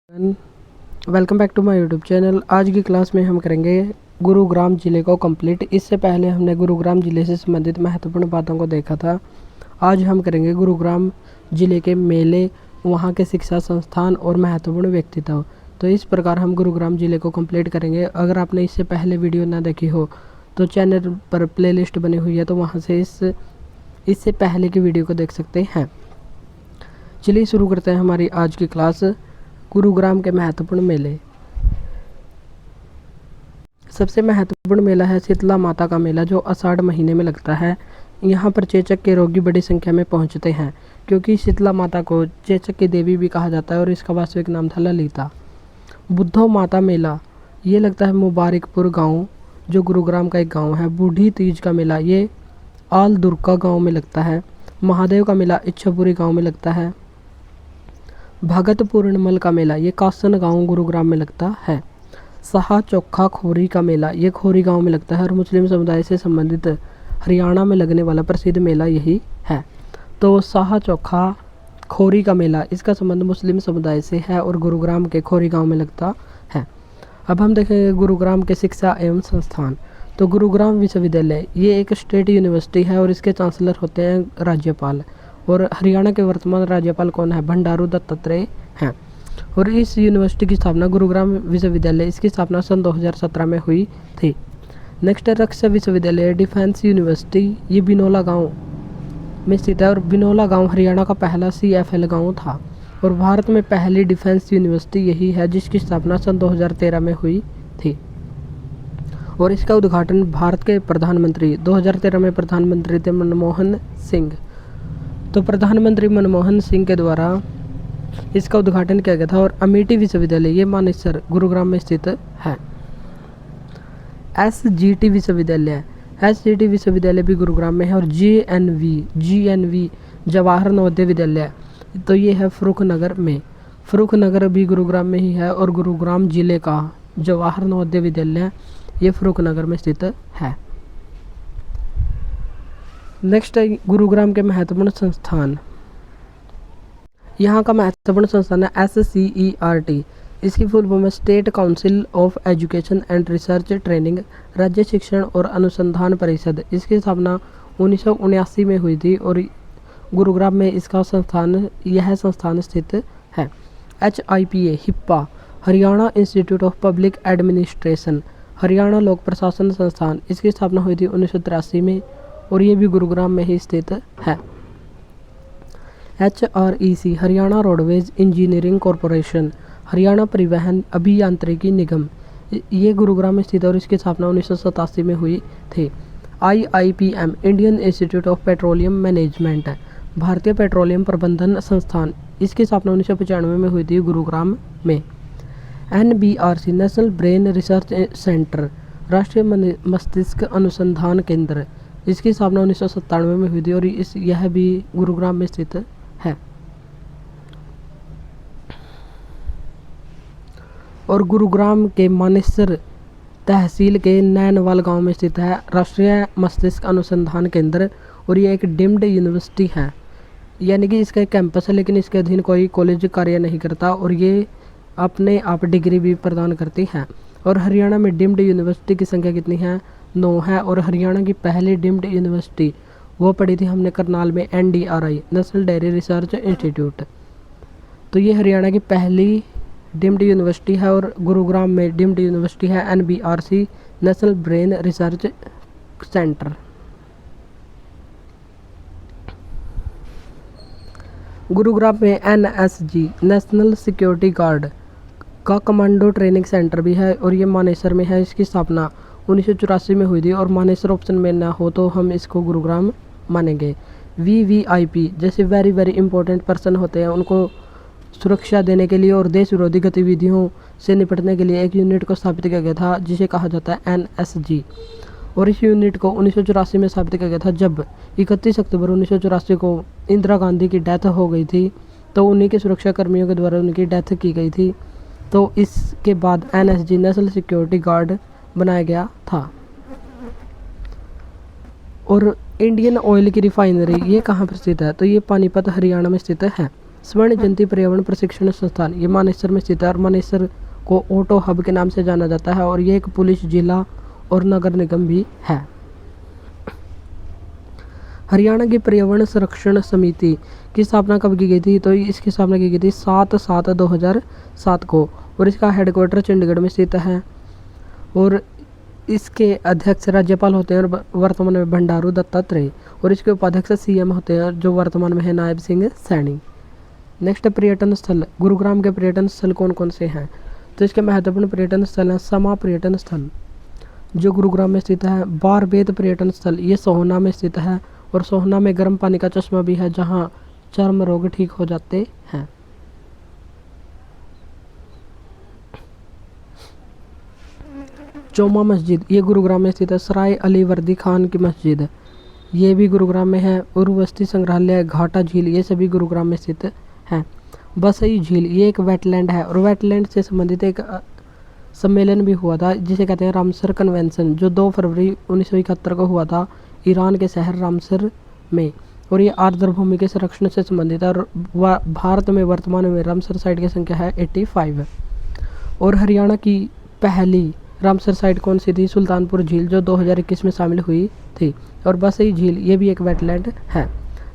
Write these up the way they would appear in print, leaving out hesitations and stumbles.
Welcome back to my YouTube channel. आज की class में हम करेंगे गुरुग्राम ज़िले को कंप्लीट। इससे पहले हमने गुरुग्राम ज़िले से संबंधित महत्वपूर्ण बातों को देखा था। आज हम करेंगे गुरुग्राम ज़िले के मेले, वहाँ के शिक्षा संस्थान और महत्वपूर्ण व्यक्तित्व। तो इस प्रकार हम गुरुग्राम ज़िले को कंप्लीट करेंगे। अगर आपने इससे पहले वीडियो ना देखी हो तो चैनल पर प्लेलिस्ट बनी हुई है, तो वहाँ से इससे पहले की वीडियो को देख सकते हैं। चलिए शुरू करते हैं हमारी आज की क्लास। गुरुग्राम के महत्वपूर्ण मेले। सबसे महत्वपूर्ण मेला है शीतला माता का मेला, जो आषाढ़ महीने में लगता है। यहाँ पर चेचक के रोगी बड़ी संख्या में पहुँचते हैं, क्योंकि शीतला माता को चेचक की देवी भी कहा जाता है और इसका वास्तविक नाम था ललिता। बुद्धो माता मेला ये लगता है मुबारकपुर गांव, जो गुरुग्राम का एक गांव है। बूढ़ी तीज का मेला ये आल दुर्गा गांव में लगता है। महादेव का मेला इच्छापुरी गांव में लगता है। भगत पूर्णमल का मेला ये कासन गांव गुरुग्राम में लगता है। साहा चोखा खोरी का मेला ये खोरी गांव में लगता है और मुस्लिम समुदाय से संबंधित हरियाणा में लगने वाला प्रसिद्ध मेला यही है। तो साहा चोखा खोरी का मेला, इसका संबंध मुस्लिम समुदाय से है और गुरुग्राम के खोरी गांव में लगता है। अब हम देखेंगे गुरुग्राम के शिक्षा एवं संस्थान। तो गुरुग्राम विश्वविद्यालय ये एक स्टेट यूनिवर्सिटी है और इसके चांसलर होते हैं राज्यपाल। और हरियाणा के वर्तमान राज्यपाल कौन है? भंडारू दत्तात्रेय हैं। और इस यूनिवर्सिटी की स्थापना गुरुग्राम विश्वविद्यालय, इसकी स्थापना सन 2017 में हुई थी। नेक्स्ट है रक्षा विश्वविद्यालय डिफेंस यूनिवर्सिटी, ये बिनोला गांव में स्थित है और बिनोला गांव हरियाणा का पहला CFL गांव था और भारत में पहली डिफेंस यूनिवर्सिटी यही है, जिसकी स्थापना सन 2013 में हुई थी। और इसका उद्घाटन भारत के प्रधानमंत्री 2013 में प्रधानमंत्री थे मनमोहन सिंह। तो प्रधानमंत्री मनमोहन सिंह के द्वारा इसका उद्घाटन किया गया था। और अमेठी विश्वविद्यालय ये मानेसर गुरुग्राम में स्थित है। SGT विश्वविद्यालय भी गुरुग्राम में है। और GNV जवाहर नवोदय विद्यालय, तो ये है फर्रुखनगर में। फर्रुखनगर भी गुरुग्राम में ही है और गुरुग्राम जिले का जवाहर नवोदय विद्यालय ये फर्रुखनगर में स्थित है। नेक्स्ट है गुरुग्राम के महत्वपूर्ण संस्थान। यहाँ का महत्वपूर्ण संस्थान है SCERT, इसकी फुल फॉर्म है state council of education and research training, राज्य शिक्षण और अनुसंधान परिषद। इसकी स्थापना 1979 में हुई थी और गुरुग्राम में यह संस्थान स्थित है। HIPA HIPA Haryana institute of public administration, Haryana लोक प्रशासन संस्थान, इसकी स्थापना हुई थी 1983 में और ये भी गुरुग्राम में ही स्थित है। HREC Haryana roadways engineering corporation, Haryana परिवहन अभियांत्रिकी निगम, ये गुरुग्राम में स्थित है और इसकी स्थापना 1987 में हुई थी। IIPM Indian institute of petroleum management, भारतीय पेट्रोलियम प्रबंधन संस्थान, इसकी स्थापना 1995 में हुई थी गुरुग्राम में। NBRC national brain research centre, राष्ट्रीय मस्तिष्क अनुसंधान केंद्र, इसकी स्थापना 1997 में हुई थी और यह भी गुरुग्राम में स्थित है। और गुरुग्राम के मानेसर तहसील के नैनवाल गांव में स्थित है राष्ट्रीय मस्तिष्क अनुसंधान केंद्र और ये एक डीम्ड यूनिवर्सिटी है, यानी कि इसका एक कैंपस है लेकिन इसके अधीन कोई कॉलेज कार्य नहीं करता और ये अपने आप डिग्री भी प्रदान करती है। और हरियाणा में डीम्ड यूनिवर्सिटी की संख्या कितनी है? 9 है। और हरियाणा की पहली डीम्ड यूनिवर्सिटी वो पढ़ी थी हमने करनाल में, NDRI national dairy research institute. तो ये हरियाणा की पहली डीम्ड यूनिवर्सिटी है। और गुरुग्राम में डीम्ड यूनिवर्सिटी है NBRC national brain research centre. Gurugram में NSG नेशनल सिक्योरिटी गार्ड का कमांडो ट्रेनिंग सेंटर भी है और ये मानेसर में है। इसकी स्थापना 1984 में हुई थी और मानेसर ऑप्शन में ना हो तो हम इसको गुरुग्राम मानेंगे। VVIP जैसे वेरी वेरी इंपॉर्टेंट पर्सन होते हैं, उनको सुरक्षा देने के लिए और देश विरोधी गतिविधियों से निपटने के लिए एक यूनिट को स्थापित किया गया था जिसे कहा जाता है NSG। और इस यूनिट को 1984 में स्थापित किया गया था जब 31 अक्टूबर 1984 को इंदिरा गांधी की डेथ हो गई थी, तो उन्हीं के सुरक्षा कर्मियों के द्वारा उनकी डेथ की गई थी। तो इसके बाद NSG नेशनल सिक्योरिटी गार्ड बनाया गया था। और इंडियन ऑयल की रिफाइनरी ये कहाँ पर स्थित है? तो ये पानीपत हरियाणा में स्थित है। स्वर्ण जयंती पर्यावरण प्रशिक्षण संस्थान ये मानेसर में स्थित है और मानेसर को ऑटो हब के नाम से जाना जाता है और ये एक पुलिस जिला और नगर निगम भी है। हरियाणा की पर्यावरण संरक्षण समिति की स्थापना कब की गई थी? तो इसकी स्थापना की गई थी 7/7/2007 को और इसका हेडक्वार्टर चंडीगढ़ में स्थित है और इसके अध्यक्ष राज्यपाल होते हैं और वर्तमान में बंडारू दत्तात्रेय और इसके उपाध्यक्ष सीएम होते हैं जो वर्तमान में है नायब सिंह सैनी। नेक्स्ट पर्यटन स्थल, गुरुग्राम के पर्यटन स्थल कौन कौन से हैं? तो इसके महत्वपूर्ण पर्यटन स्थल हैं समा पर्यटन स्थल जो गुरुग्राम में स्थित है, बारबेत पर्यटन स्थल ये सोहना में स्थित है और सोहना में गर्म पानी का चश्मा भी है जहां चर्म रोग ठीक हो जाते हैं। चोमा मस्जिद ये गुरुग्राम में स्थित है। सराय अली वर्दी खान की मस्जिद ये भी गुरुग्राम में है। उर्वस्ती संग्रहालय, घाटा झील ये सभी गुरुग्राम में स्थित हैं। बसई झील ये एक वेटलैंड है और वेटलैंड से संबंधित एक सम्मेलन भी हुआ था जिसे कहते हैं रामसर कन्वेंशन जो 2 फरवरी 1971 को हुआ था ईरान के शहर रामसर में और ये आर्द्र भूमि के संरक्षण से संबंधित है और भारत में वर्तमान में रामसर साइट की संख्या है 85। और हरियाणा की पहली रामसर साइट कौन सी थी? सुल्तानपुर झील जो 2021 में शामिल हुई थी। और बसई झील ये भी एक वेटलैंड है।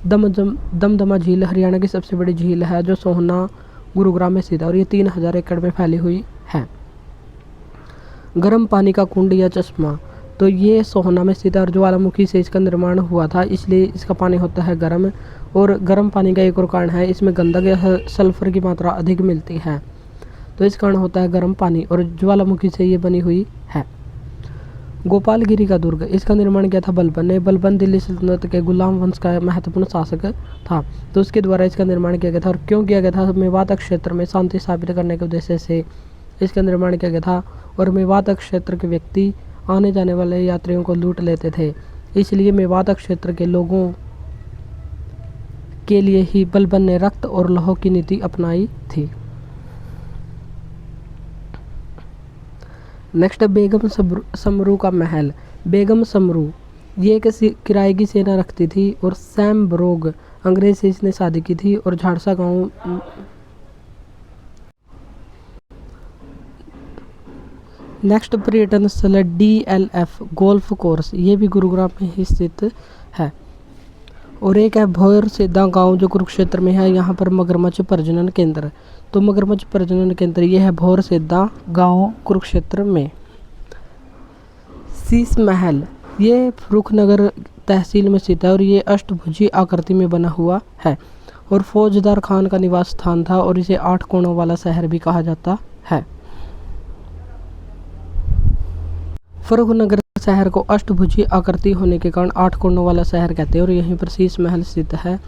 दमदमा झील हरियाणा की सबसे बड़ी झील है जो सोहना गुरुग्राम में स्थित है और ये 3000 एकड़ में फैली हुई है। गर्म पानी का कुंड या चश्मा तो ये सोहना में स्थित है और ज्वालामुखी से इसका निर्माण हुआ था इसलिए इसका पानी होता है गर्म। और गर्म पानी का एक और कारण है इसमें गंधक या सल्फर की मात्रा अधिक मिलती है तो इस कारण होता है गर्म पानी और ज्वालामुखी से ये बनी हुई है। गोपालगिरी का दुर्ग इसका निर्माण किया था बलबन ने। बलबन दिल्ली सल्तनत के गुलाम वंश का महत्वपूर्ण शासक था तो उसके द्वारा इसका निर्माण किया गया था। और क्यों किया गया था? मेवात क्षेत्र में शांति स्थापित करने के उद्देश्य से इसका निर्माण किया गया था और मेवात क्षेत्र के व्यक्ति आने जाने वाले यात्रियों को लूट लेते थे इसलिए मेवात क्षेत्र के लोगों के लिए ही बलबन ने रक्त और लौह की नीति अपनाई थी। नेक्स्ट बेगम समरू का महल। बेगम समरू ये एक किराए की सेना रखती थी और सैम ब्रोग अंग्रेज से इसने शादी की थी और झाड़सा गांव नेक्स्ट पर्यटन स्थल है DLF गोल्फ कोर्स ये भी गुरुग्राम में ही स्थित है। और एक है भोर सेदा गांव जो कुरुक्षेत्र में है। यहाँ पर मगरमच्छ प्रजनन केंद्र तो मगरमच्छ प्रजनन केंद्र ये है भोर सेदा गांव कुरुक्षेत्र में। शीश महल ये फरुखनगर तहसील में स्थित है और ये अष्टभुजी आकृति में बना हुआ है और फौजदार खान का निवास स्थान था और इसे 8 कोणों वाला शहर भी कहा जाता है। फरुखनगर शहर को अष्टभुजी आकृति होने के कारण 8 कोणों वाला शहर कहते हैं और यहीं पर शीश महल स्थित है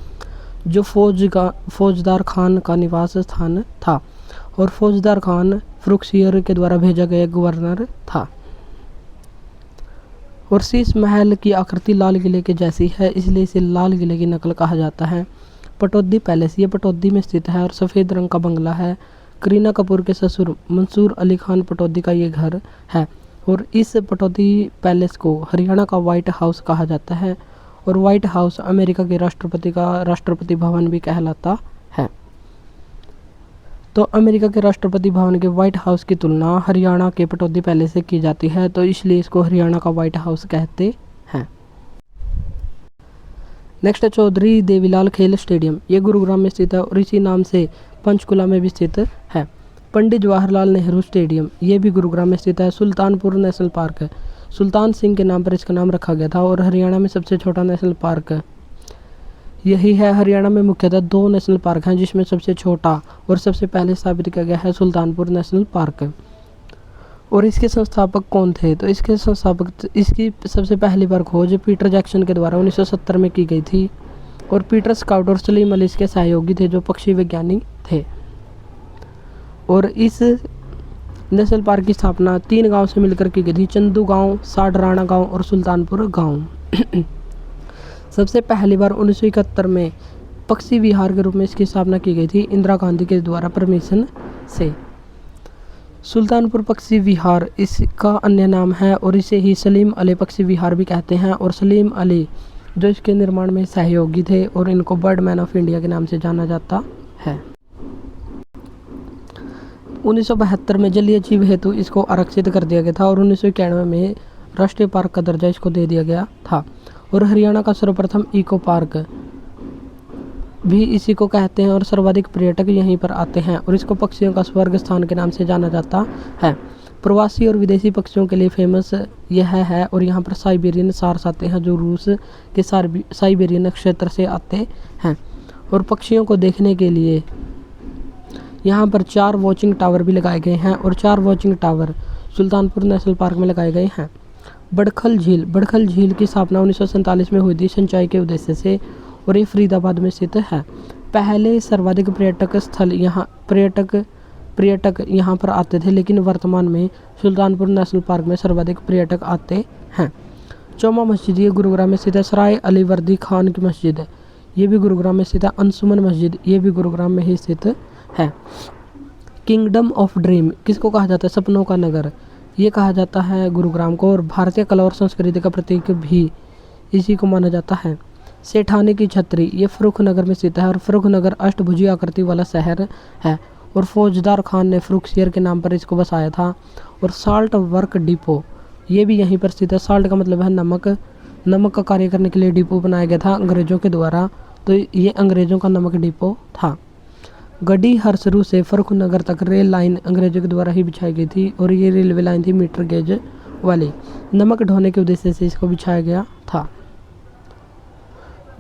जो फौजदार खान का निवास स्थान था और फौजदार खान फरुखसियर के द्वारा भेजा गया गवर्नर था। और शीश महल की आकृति लाल किले के जैसी है इसलिए इसे लाल किले की नकल कहा जाता है। पटौदी पैलेस ये पटौदी में स्थित है और सफ़ेद रंग का बंगला है। करीना कपूर के ससुर मंसूर अली खान पटौदी का ये घर है और इस पटौदी पैलेस को हरियाणा का व्हाइट हाउस कहा जाता है और व्हाइट हाउस अमेरिका के राष्ट्रपति का राष्ट्रपति भवन भी कहलाता है। तो अमेरिका के राष्ट्रपति भवन के व्हाइट हाउस की तुलना हरियाणा के पटौदी पैलेस से की जाती है तो इसलिए इसको हरियाणा का व्हाइट हाउस कहते हैं। नेक्स्ट है चौधरी देवीलाल खेल स्टेडियम ये गुरुग्राम में स्थित है और इसी नाम से पंचकुला में भी स्थित है। पंडित जवाहरलाल नेहरू स्टेडियम ये भी गुरुग्राम में स्थित है। सुल्तानपुर नेशनल पार्क है सुल्तान सिंह के नाम पर इसका नाम रखा गया था और हरियाणा में सबसे छोटा नेशनल पार्क यही है। हरियाणा में मुख्यतः 2 नेशनल पार्क हैं जिसमें सबसे छोटा और सबसे पहले स्थापित किया गया है सुल्तानपुर नेशनल पार्क। और इसके संस्थापक कौन थे? तो इसके संस्थापक इसकी सबसे पहली बार खोज पीटर जैक्सन के द्वारा 1970 में की गई थी और पीटर स्काउट और सलीम अली इसके सहयोगी थे जो पक्षी विज्ञानी थे। और इस नेशनल पार्क की स्थापना 3 गांव से मिलकर की गई थी चंदू गांव, साडराना गांव और सुल्तानपुर गांव। सबसे पहली बार 1971 में पक्षी विहार के रूप में इसकी स्थापना की गई थी इंदिरा गांधी के द्वारा परमिशन से। सुल्तानपुर पक्षी विहार इसका अन्य नाम है और इसे ही सलीम अली पक्षी विहार भी कहते हैं और सलीम अली जो इसके निर्माण में सहयोगी थे और इनको बर्ड मैन ऑफ इंडिया के नाम से जाना जाता है। 1972 में जलीय जीव हेतु इसको आरक्षित कर दिया गया था और 1991 में राष्ट्रीय पार्क का दर्जा इसको दे दिया गया था। और हरियाणा का सर्वप्रथम इको पार्क भी इसी को कहते हैं और सर्वाधिक पर्यटक यहीं पर आते हैं और इसको पक्षियों का स्वर्ग स्थान के नाम से जाना जाता है। प्रवासी और विदेशी पक्षियों के लिए फेमस यह है और यहाँ पर साइबेरियन सार्स आते हैं जो रूस के साइबेरियन क्षेत्र से आते हैं। और पक्षियों को देखने के लिए यहाँ पर 4 वॉचिंग टावर भी लगाए गए हैं और 4 watching tower Sultanpur national park में लगाए गए हैं। बड़खल झील की स्थापना 1947 में हुई थी सिंचाई के उद्देश्य से और ये फरीदाबाद में स्थित है। पहले सर्वाधिक पर्यटक यहाँ पर आते थे, लेकिन वर्तमान में सुल्तानपुर नेशनल पार्क में सर्वाधिक पर्यटक आते हैं। चौमा मस्जिद ये गुरुग्राम में स्थित है। सराय अली वर्दी खान की मस्जिद ये भी गुरुग्राम में स्थित है। अंशुमन मस्जिद ये भी गुरुग्राम में ही स्थित है। किंगडम ऑफ ड्रीम किसको कहा जाता है? सपनों का नगर ये कहा जाता है गुरुग्राम को। और भारतीय कला और संस्कृति का प्रतीक भी इसी को माना जाता है। सेठानी की छतरी ये फर्रुखनगर में स्थित है और फर्रुखनगर अष्टभुजी आकृति वाला शहर है और फौजदार खान ने फर्रुखशियर के नाम पर इसको बसाया था। और साल्ट वर्क डिपो ये भी यहीं पर स्थित है। साल्ट का मतलब है नमक का कार्य करने के लिए डिपो बनाया गया था अंग्रेज़ों के द्वारा, तो ये अंग्रेज़ों का नमक डिपो था। गढ़ी हरसरू से फर्रुखनगर तक रेल लाइन अंग्रेज़ों के द्वारा ही बिछाई गई थी और ये रेलवे लाइन थी मीटर गेज वाली। नमक ढोने के उद्देश्य से इसको बिछाया गया था।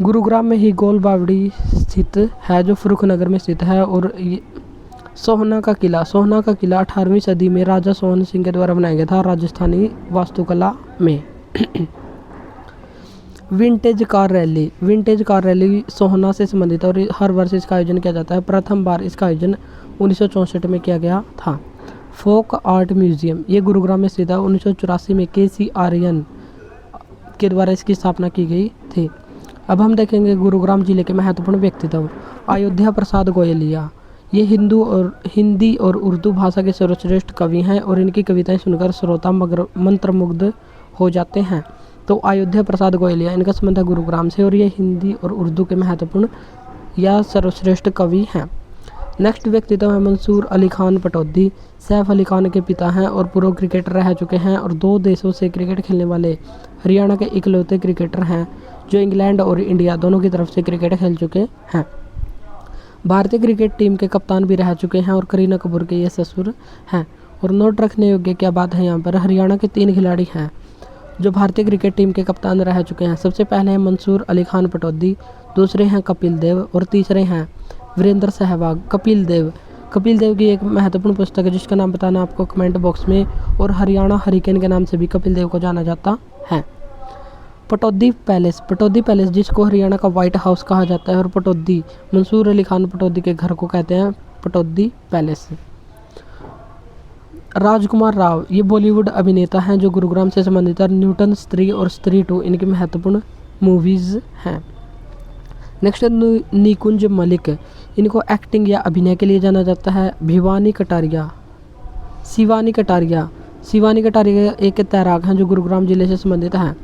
गुरुग्राम में ही गोल बावड़ी स्थित है जो फर्रुखनगर में स्थित है। और ये सोहना का किला 18वीं सदी में राजा सोहन सिंह के द्वारा बनाया गया था राजस्थानी वास्तुकला में। विंटेज कार रैली सोहना से संबंधित है और हर वर्ष इसका आयोजन किया जाता है। प्रथम बार इसका आयोजन 1964 में किया गया था। फोक आर्ट म्यूजियम ये गुरुग्राम में स्थित है। 1984 में KC आर्यन के द्वारा इसकी स्थापना की गई थी। अब हम देखेंगे गुरुग्राम जिले के महत्वपूर्ण व्यक्तित्व। अयोध्या प्रसाद गोयलिया ये हिंदी और उर्दू भाषा के सर्वश्रेष्ठ कवि हैं और इनकी कविताएं सुनकर श्रोता मंत्रमुग्ध हो जाते हैं। तो अयोध्या प्रसाद गोयलिया इनका संबंध है गुरुग्राम से और ये हिंदी और उर्दू के महत्वपूर्ण या सर्वश्रेष्ठ कवि हैं। नेक्स्ट व्यक्तित्व है मंसूर अली खान पटौदी। सैफ अली खान के पिता हैं और पूर्व क्रिकेटर रह चुके हैं और 2 देशों से क्रिकेट खेलने वाले हरियाणा के इकलौते क्रिकेटर हैं जो इंग्लैंड और इंडिया दोनों की तरफ से क्रिकेट खेल चुके हैं। भारतीय क्रिकेट टीम के कप्तान भी रह चुके हैं और करीना कपूर के ये ससुर हैं। और नोट रखने योग्य क्या बात है, यहाँ पर हरियाणा के 3 खिलाड़ी हैं जो भारतीय क्रिकेट टीम के कप्तान रह चुके हैं। सबसे पहले हैं मंसूर अली खान पटौदी, दूसरे हैं कपिल देव और तीसरे हैं वीरेंद्र सहवाग। कपिल देव की एक महत्वपूर्ण पुस्तक है जिसका नाम बताना आपको कमेंट बॉक्स में, और हरियाणा हरिकेन के नाम से भी कपिल देव को जाना जाता है। पटौदी पैलेस जिसको हरियाणा का व्हाइट हाउस कहा जाता है और पटौदी मंसूर अली खान पटौदी के घर को कहते हैं पटौदी पैलेस। राजकुमार राव ये बॉलीवुड अभिनेता हैं जो गुरुग्राम से संबंधित है। न्यूटन स्त्री और स्त्री 2 इनकी महत्वपूर्ण मूवीज़ हैं। नेक्स्ट निकुंज मलिक इनको एक्टिंग या अभिनय के लिए जाना जाता है। शिवानी कटारिया एक तैराक हैं जो गुरुग्राम जिले से संबंधित हैं।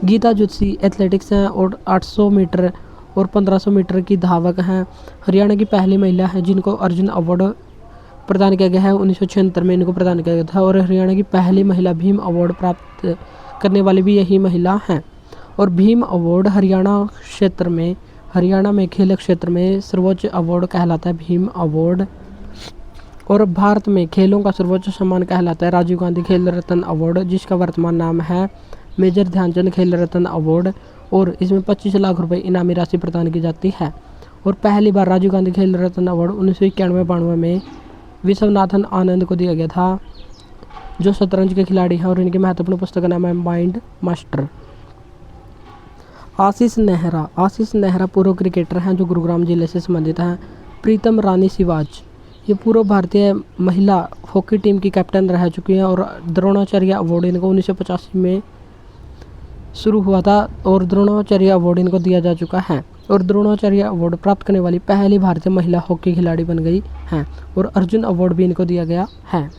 गीता जुत्सी एथलेटिक्स हैं और 800 मीटर और 1500 मीटर की धावक हैं। हरियाणा की पहली महिला है जिनको अर्जुन अवार्ड प्रदान किया गया है। 1976 में इनको प्रदान किया गया था और हरियाणा की पहली महिला भीम अवार्ड प्राप्त करने वाली भी यही महिला हैं। और भीम अवार्ड हरियाणा में खेल क्षेत्र में सर्वोच्च अवार्ड कहलाता है भीम अवार्ड। और भारत में खेलों का सर्वोच्च सम्मान कहलाता है राजीव गांधी खेल रत्न अवार्ड जिसका वर्तमान नाम है मेजर ध्यानचंद खेल रत्न अवार्ड। और इसमें 25 लाख रुपए इनामी राशि प्रदान की जाती है। और पहली बार राजीव गांधी खेल रत्न अवार्ड 1991-92 में विश्वनाथन आनंद को दिया गया था जो शतरंज के खिलाड़ी हैं और इनकी महत्वपूर्ण पुस्तक का नाम है माइंड मास्टर। आशीष नेहरा पूर्व क्रिकेटर हैं जो गुरुग्राम जिले से संबंधित हैं। प्रीतम रानी सिवाज ये पूर्व भारतीय महिला हॉकी टीम की कैप्टन रह चुकी हैं और द्रोणाचार्य अवार्ड इनको 1985 में शुरू हुआ था और द्रोणाचार्य अवार्ड इनको दिया जा चुका है। और द्रोणाचार्य अवार्ड प्राप्त करने वाली पहली भारतीय महिला हॉकी खिलाड़ी बन गई हैं और अर्जुन अवार्ड भी इनको दिया गया है।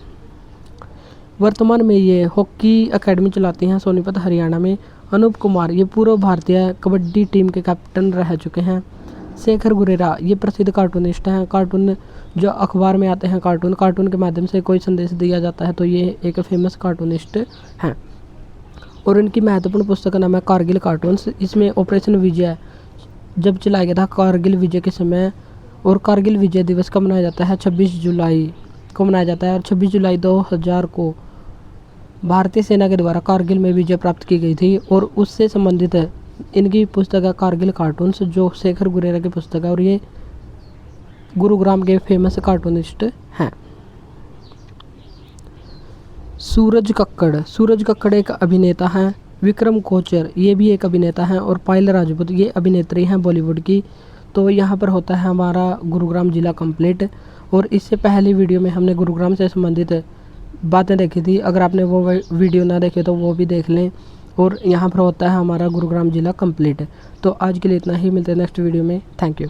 वर्तमान में ये हॉकी एकेडमी चलाती हैं सोनीपत हरियाणा में। अनूप कुमार ये पूर्व भारतीय कबड्डी टीम के कैप्टन रह चुके हैं। शेखर गुरेरा ये प्रसिद्ध कार्टूनिस्ट हैं। कार्टून जो अखबार में आते हैं, कार्टून के माध्यम से कोई संदेश दिया जाता है, तो ये एक फेमस कार्टूनिस्ट हैं। और इनकी महत्वपूर्ण पुस्तक का नाम है कारगिल कार्टून्स। इसमें ऑपरेशन विजय जब चलाया गया था कारगिल विजय के समय, और कारगिल विजय दिवस कब मनाया जाता है, 26 जुलाई को मनाया जाता है। और 26 जुलाई 2000 को भारतीय सेना के द्वारा कारगिल में विजय प्राप्त की गई थी, और उससे संबंधित है इनकी पुस्तक है कारगिल कार्टून्स, जो शेखर गुरेरा की पुस्तक है, और ये गुरुग्राम के फेमस कार्टूनिस्ट हैं। सूरज कक्कड़ एक अभिनेता हैं। विक्रम कोचर ये भी एक अभिनेता हैं, और पायल राजपूत ये अभिनेत्री हैं बॉलीवुड की। तो यहाँ पर होता है हमारा गुरुग्राम ज़िला कंप्लीट। और इससे पहली वीडियो में हमने गुरुग्राम से संबंधित बातें देखी थी, अगर आपने वो वीडियो ना देखे तो वो भी देख लें। और यहाँ पर होता है हमारा गुरुग्राम ज़िला कंप्लीट। तो आज के लिए इतना ही, मिलते हैं नेक्स्ट वीडियो में। Thank you.